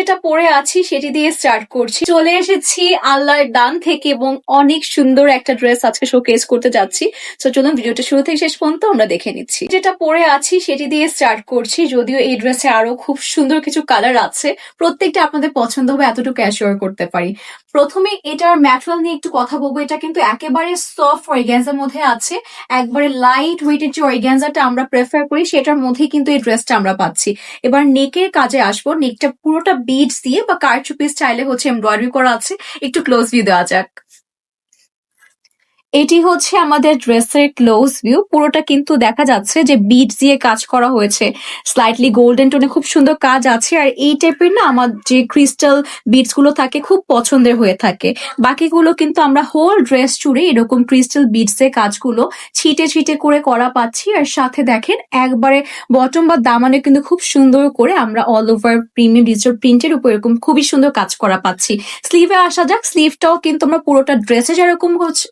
যেটা পরে আছি সেটি দিয়ে স্টার্ট করছি। চলে এসেছি আল্লাহর দান থেকে এবং অনেক সুন্দর একটা ড্রেস আজকে শোকেস করতে যাচ্ছি। তো চলুন ভিডিওটা শুরু থেকে শেষ পর্যন্ত আমরা দেখে নিচ্ছি। যেটা পরে আছি সেটি দিয়ে স্টার্ট করছি, যদিও এই ড্রেসে আরো খুব সুন্দর কিছু কালার আছে, প্রত্যেকটা আপনাদের পছন্দ হবে এতটুকু অ্যাসিওর করতে পারি। প্রথমে এটার ম্যাটেরিয়াল নিয়ে একটু কথা বলবো। এটা কিন্তু একেবারে সফট অর্গানজার মধ্যে আছে, একবারে লাইট ওয়েটের যে অর্গানজাটা আমরা প্রেফার করি সেটার মধ্যেই কিন্তু এই ড্রেসটা আমরা পাচ্ছি। এবার নেকের কাজে আসবো। নেকটা পুরোটা বিডস দিয়ে বা কারচুপি স্টাইলে হচ্ছে এমব্রয়ডারি করা আছে। একটু ক্লোজ ভিউ দেওয়া যাক। এটি হচ্ছে আমাদের ড্রেসের ক্লোজ ভিউ। পুরোটা কিন্তু দেখা যাচ্ছে যে বিডস দিয়ে কাজ করা হয়েছে, স্লাইটলি গোল্ডেন টোনে খুব সুন্দর কাজ আছে। আর এই টাইপের না আমার যে ক্রিস্টাল বিডস গুলো থাকে খুব পছন্দের হয়ে থাকে। বাকিগুলো কিন্তু আমরা হোল ড্রেস জুড়ে এরকম ক্রিস্টাল বিডস এর কাজগুলো ছিটে ছিটে করে করা পাচ্ছি। আর সাথে দেখেন একবারে বটম বা দামানে কিন্তু খুব সুন্দর করে আমরা অল ওভার প্রিমিয়াম ডিজিটাল প্রিন্টের উপর এরকম খুবই সুন্দর কাজ করা পাচ্ছি। স্লিভে আসা যাক। স্লিভটাও কিন্তু আমরা পুরোটা ড্রেসে যেরকম হচ্ছে,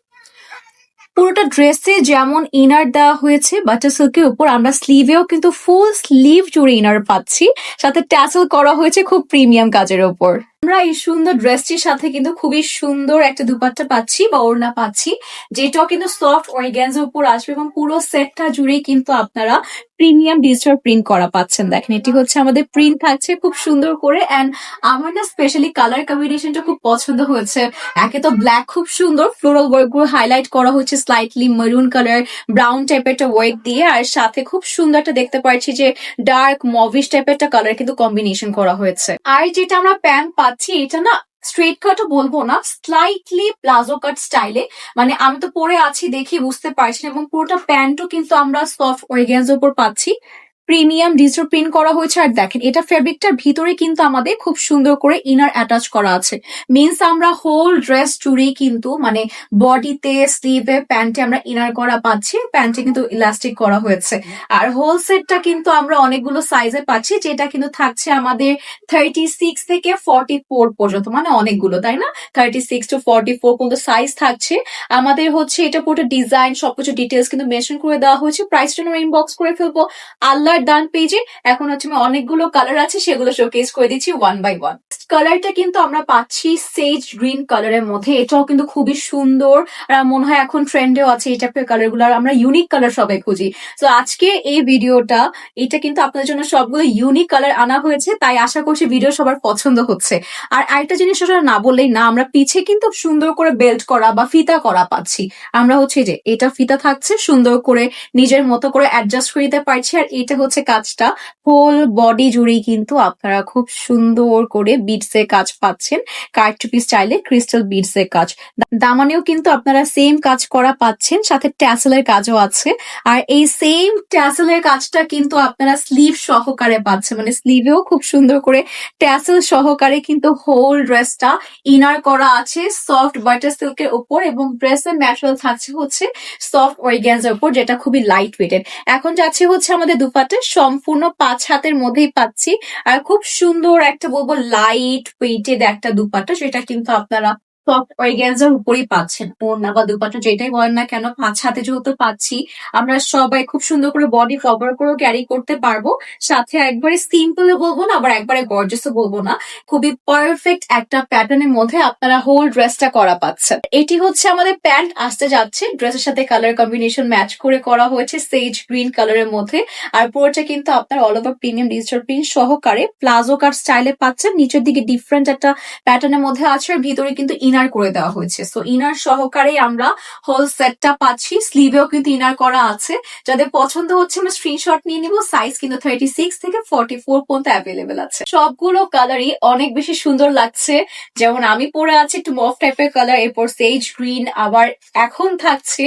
পুরোটা ড্রেসে যেমন ইনার দেওয়া হয়েছে বাটার সিল্কের উপর, আমরা স্লিভেও কিন্তু ফুল স্লিভ জুড়ে ইনার পাচ্ছি, সাথে ট্যাসেল করা হয়েছে খুব প্রিমিয়াম কাজের উপর। আমরা এই সুন্দর ড্রেসটির সাথে কিন্তু খুবই সুন্দর একটা দুপাট্টা পাচ্ছি বা ওড়না পাচ্ছি, যেটাও কিন্তু সফট অর্গানজার উপর আসবে এবং পুরো সেটটা জুড়েই কিন্তু আপনারা প্রিমিয়াম ডিজিটাল প্রিন্ট করা পাচ্ছেন। দেখেন এটি হচ্ছে আমাদের প্রিন্ট থাকছে খুব সুন্দর করে। অ্যান্ড আমার না স্পেশালি কালার কম্বিনেশনটা খুব পছন্দ হয়েছে। একে তো ব্ল্যাক খুব সুন্দর ফ্লোরাল ওয়ার্ক গুলো হাইলাইট করা হচ্ছে স্লাইটলি মেরুন কালার ব্রাউন টাইপের একটা ওয়ার্ক দিয়ে, আর সাথে খুব সুন্দর একটা দেখতে পাচ্ছি যে ডার্ক মভিশ টাইপের একটা কালার কিন্তু কম্বিনেশন করা হয়েছে। আর যেটা আমরা প্যান্ট পাচ্ছি এটা না স্ট্রেট কাটও বলবো না, স্লাইটলি প্লাজো কাট স্টাইলে। মানে আমি তো পরে আছি দেখি বুঝতে পারছি না। এবং পুরোটা প্যান্টও কিন্তু আমরা সফট অর্গানজার উপর পাচ্ছি, প্রিমিয়াম ডিজিটাল প্রিন্ট করা হয়েছে। আর দেখেন এটা ফেব্রিকটার ভিতরে কিন্তু আমাদের খুব সুন্দর করে ইনার অ্যাটাচ করা আছে। মিনস আমরা হোল ড্রেস জুড়েই কিন্তু মানে বডিতে স্লিভে প্যান্টে আমরা ইনার করা পাচ্ছি, প্যান্টে কিন্তু ইলাস্টিক করা হয়েছে। আর হোল সেটটা কিন্তু আমরা অনেকগুলো সাইজে পাচ্ছি, যেটা কিন্তু থাকছে আমাদের 36 থেকে 44 পর্যন্ত, মানে অনেকগুলো তাই না, 36 to 44 পর্যন্ত সাইজ থাকছে আমাদের। হচ্ছে এটা পুরো ডিজাইন সবকিছু ডিটেলস কিন্তু মেনশন করে দেওয়া হয়েছে। প্রাইসটা আমরা ইনবক্স করে ফেলবো আল্লাহর দান পেজে। এখন হচ্ছে অনেকগুলো কালার আছে, সেগুলো শোকেস করে দিচ্ছি ওয়ান বাই ওয়ান। কালারটা কিন্তু আমরা পাচ্ছি সেজ গ্রিন কালারের মধ্যে, এটাও কিন্তু খুবই সুন্দর। আর মনে হয় এখন ট্রেন্ডেও আছে এই টাইপের কালার গুলো, আমরা ইউনিক কালার সবাই খুঁজি। তো আজকে এই ভিডিওটা এটা কিন্তু আপনাদের জন্য সবগুলো ইউনিক কালার আনা হয়েছে, তাই আশা করছি ভিডিও সবার পছন্দ হচ্ছে। আর আরেকটা জিনিস না বললেই না, আমরা পিছে কিন্তু সুন্দর করে বেল্ট করা বা ফিতা করা পাচ্ছি। আমরা হচ্ছে যে এটা ফিতা থাকছে, সুন্দর করে নিজের মতো করে অ্যাডজাস্ট করে দিতে পারছি। আর এটা হচ্ছে কাজটা হোল বডি জুড়েই কিন্তু আপনারা খুব সুন্দর করে বিডস এর কাজ পাচ্ছেন, কারচুপি স্টাইলে ক্রিস্টাল বিডস এর কাজ। দামানেও কিন্তু আপনারা সেম কাজ করা পাচ্ছেন, সাথে ট্যাসেলের কাজও আছে। আর এই সেম ট্যাসেলের কাজটা কিন্তু আপনারা স্লিভ সহকারে পাচ্ছেন, মানে স্লিভেও খুব সুন্দর করে ট্যাসেল সহকারে কিন্তু হোল ড্রেসটা ইনার করা আছে সফট বাটার সিল্কের উপর। এবং ড্রেসের ম্যাটেরিয়াল থাকছে হচ্ছে সফট অর্গানজার উপর, যেটা খুবই লাইট ওয়েটেড। এখন যাচ্ছে হচ্ছে আমাদের দুপাটে সম্পূর্ণ 5 হাতের মধ্যেই পাচ্ছি। আর খুব সুন্দর একটা বলবো লাইট ওয়েটেড একটা দুপাট্টা, যেটা কিন্তু আপনারা সফট অর্গানজার উপরেই পাচ্ছেন। ওড়না বা দুপাট্টা যেটাই বলেন না কেন, 5 হাতে যেহেতু পাচ্ছি আমরা সবাই খুব সুন্দর করে বডি কভার করেও ক্যারি করতে পারবো। সাথে একবারে সিম্পল বলবো না, আবার একবারে গর্জিয়াসও বলবো না, খুবই পারফেক্ট একটা প্যাটার্নের মধ্যে আপনারা হোল ড্রেসটা করা পাচ্ছেন। এটি হচ্ছে আমাদের প্যান্ট আসতে যাচ্ছে, ড্রেসের সাথে কালার কম্বিনেশন ম্যাচ করে করা হয়েছে সেজ গ্রিন কালারের মধ্যে। আর পুরোটা কিন্তু আপনার all over premium digital print সহকারে প্লাজো কাট স্টাইলে পাচ্ছেন। নিচের দিকে ডিফারেন্ট একটা প্যাটার্নের মধ্যে আছে, আর ভিতরে কিন্তু ইনার করে দেওয়া হয়েছে। সো ইনার সহকারে আমরা হোল সেটটা পাচ্ছি। স্লিভেও কিন্তু ইনার করা আছে। যাদের পছন্দ হচ্ছে আমরা স্ক্রিনশট নিয়ে নিব। সাইজ কিন্তু 36 থেকে 44 পর্যন্ত অ্যাভেলেবেল আছে। সবগুলো কালারই অনেক বেশি সুন্দর লাগছে। যেমন আমি পরে আছি একটু মফ টাইপের কালার, এরপর সেজ গ্রিন, আবার এখন থাকছে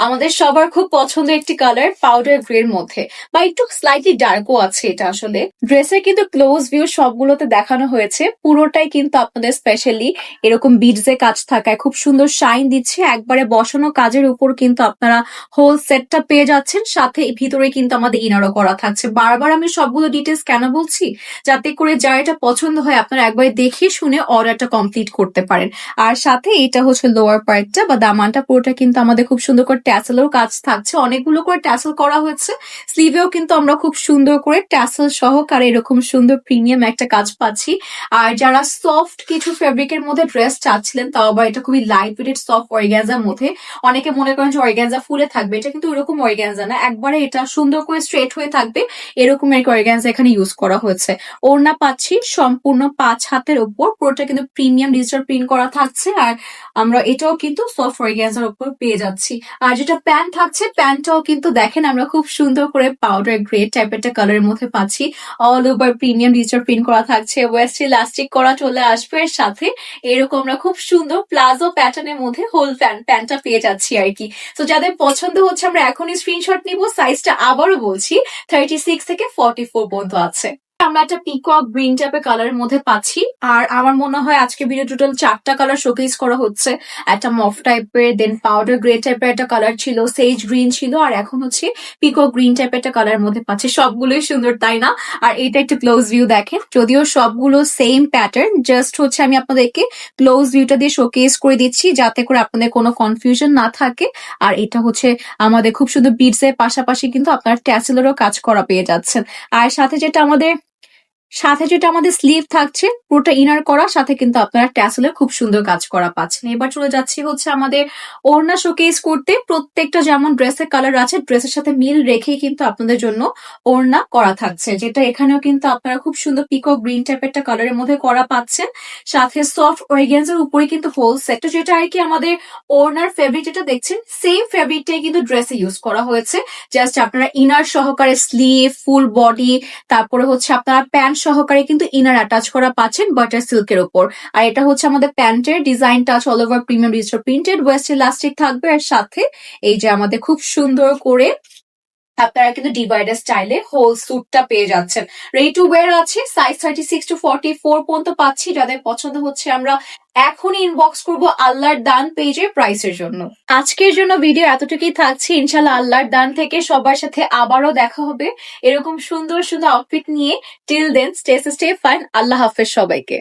আমাদের সবার খুব পছন্দের একটি কালার পাউডার গ্রের মধ্যে, বা একটু স্লাইটলি ডার্কও আছে। এটা আসলে ড্রেসের কিন্তু ক্লোজ ভিউ সবগুলোতে দেখানো হয়েছে। পুরোটাই কিন্তু আপনাদের স্পেশালি এরকম বিডস এ কাজ থাকায় খুব সুন্দর শাইন দিচ্ছে। একবারে বসানো কাজের উপর কিন্তু আপনারা হোল সেটটা পেয়ে যাচ্ছেন। সাথে ভিতরে কিন্তু আমাদের ইনারও করা থাকছে। বারবার আমি সবগুলো ডিটেইলস কেন বলছি? যাতে করে যার এটা পছন্দ হয় আপনারা একবারে দেখে শুনে অর্ডারটা কমপ্লিট করতে পারেন। আর সাথে এটা হচ্ছে লোয়ার পার্টটা বা দামানটা পুরোটা কিন্তু আমাদের খুব সুন্দর করে ট্যাসেলেরও কাজ থাকছে। অনেকগুলো করে ট্যাসেল করা হয়েছে। স্লিভেও কিন্তু আমরা খুব সুন্দর করে ট্যাসেল সহকারে এরকম সুন্দর প্রিমিয়াম একটা কাজ পাচ্ছি। আর যারা সফট কিছু ফেব্রিকের মধ্যে ড্রেস চাচ্ছিলেন, তাও আবার এটা খুবই লাইট ওয়েটেড সফট অর্গানজার মধ্যে, অনেকে মনে করেন যে অর্গানজা ফুলে থাকবে, এটা কিন্তু এরকম অর্গানজা না, একবারে এটা সুন্দর করে স্ট্রেট হয়ে থাকবে, এরকম একটা অর্গানজা এখানে ইউজ করা হয়েছে। ওড়না পাচ্ছি সম্পূর্ণ 5 হাতের উপর, পুরোটা কিন্তু প্রিমিয়াম ডিজিটাল প্রিন্ট করা থাকছে। আর আমরা এটাও কিন্তু সফট অর্গানজার উপর পেয়ে যাচ্ছি। আর যেটা প্যান্ট থাকছে, প্যান্টটাও কিন্তু দেখেন আমরা খুব সুন্দর করে পাউডার গ্রে টাইপের একটা কালারের মধ্যে পাচ্ছি। All over premium digital print করা থাকছে, ওয়েস্ট ইলাস্টিক করা চলে আসবে। এর সাথে এরকম আমরা খুব সুন্দর প্লাজো প্যাটার্নের মধ্যে হোল প্যান্টটা পেয়ে যাচ্ছি আর কি। তো যাদের পছন্দ হচ্ছে আমরা এখনই স্ক্রিনশট নিব। সাইজটা আবারও বলছি 36 থেকে 44 পর্যন্ত আছে। আমরা একটা পিকক গ্রিন টাইপের কালারের মধ্যে পাচ্ছি। আর আমার মনে হয় আজকে ভিডিও টোটাল 4টা কালার শোকেস করা হচ্ছে। একটা মফ টাইপের, দেন পাউডার গ্রে টাইপের একটা কালার ছিল, সেজ গ্রিন ছিল, আর এখন হচ্ছে পিকক গ্রিন টাইপের একটা কালারের মধ্যে পাচ্ছি। সবগুলোই সুন্দর, তাই না? আর এটা একটু ক্লোজ ভিউ দেখেন, যদিও সবগুলো সেম প্যাটার্ন, জাস্ট হচ্ছে আমি আপনাদেরকে ক্লোজ ভিউটা দিয়ে শোকেস করে দিচ্ছি যাতে করে আপনাদের কোনো কনফিউশন না থাকে। আর এটা হচ্ছে আমাদের খুব সুন্দর বিডস এর পাশাপাশি কিন্তু আপনার ট্যাসেলেরও কাজ করা পেয়ে যাচ্ছেন। আর সাথে যেটা আমাদের স্লিভ থাকছে পুরোটা ইনার করা, সাথে কিন্তু আপনারা ট্যাসেলের খুব সুন্দর কাজ করা পাচ্ছেন। এবার চলে যাচ্ছি হচ্ছে আমাদের ওড়না শোকেস করতে। প্রত্যেকটা যেমন ড্রেসের কালার আছে, ড্রেসের সাথে মিল রেখেই কিন্তু আপনাদের জন্য ওড়না করা থাকছে, যেটা এখানেও কিন্তু আপনারা খুব সুন্দর পিকক গ্রিন টাইপের একটা কালারের মধ্যে করা পাচ্ছেন। সাথে সফট অর্গানজার উপরে কিন্তু হোল সেট, যেটা আর কি আমাদের ওড়নার ফেব্রিক যেটা দেখছেন সেম ফেব্রিকটাই কিন্তু ড্রেসে ইউজ করা হয়েছে। জাস্ট আপনারা ইনার সহকারে স্লিভ, ফুল বডি, তারপরে হচ্ছে আপনারা প্যান্ট সহকারে কিন্তু ইনার অ্যাটাচ করা পাচ্ছেন বাটার সিল্কের উপর। আর এটা হচ্ছে আমাদের প্যান্টের design touch all over premium digital printed, West elastic থাকবে। আর সাথে এই যে আমাদের খুব সুন্দর করে আপনারা কিন্তু ডিভাইডার স্টাইলে হোল স্যুটটা পেয়ে যাচ্ছেন। রেডি টু ওয়্যার আছে, সাইজ 36 to 44 পর্যন্ত পাচ্ছি। যাদের পছন্দ হচ্ছে আমরা এখনই ইনবক্স করব আল্লাহর দান পেজের প্রাইসের জন্য। আজকের জন্য ভিডিও এতটুকুই থাকছে। ইনশাল্লাহ আল্লাহর দান থেকে সবার সাথে আবারও দেখা হবে এরকম সুন্দর সুন্দর আউটফিট নিয়ে। Till then stay fine. আল্লাহ হাফেজ সবাইকে।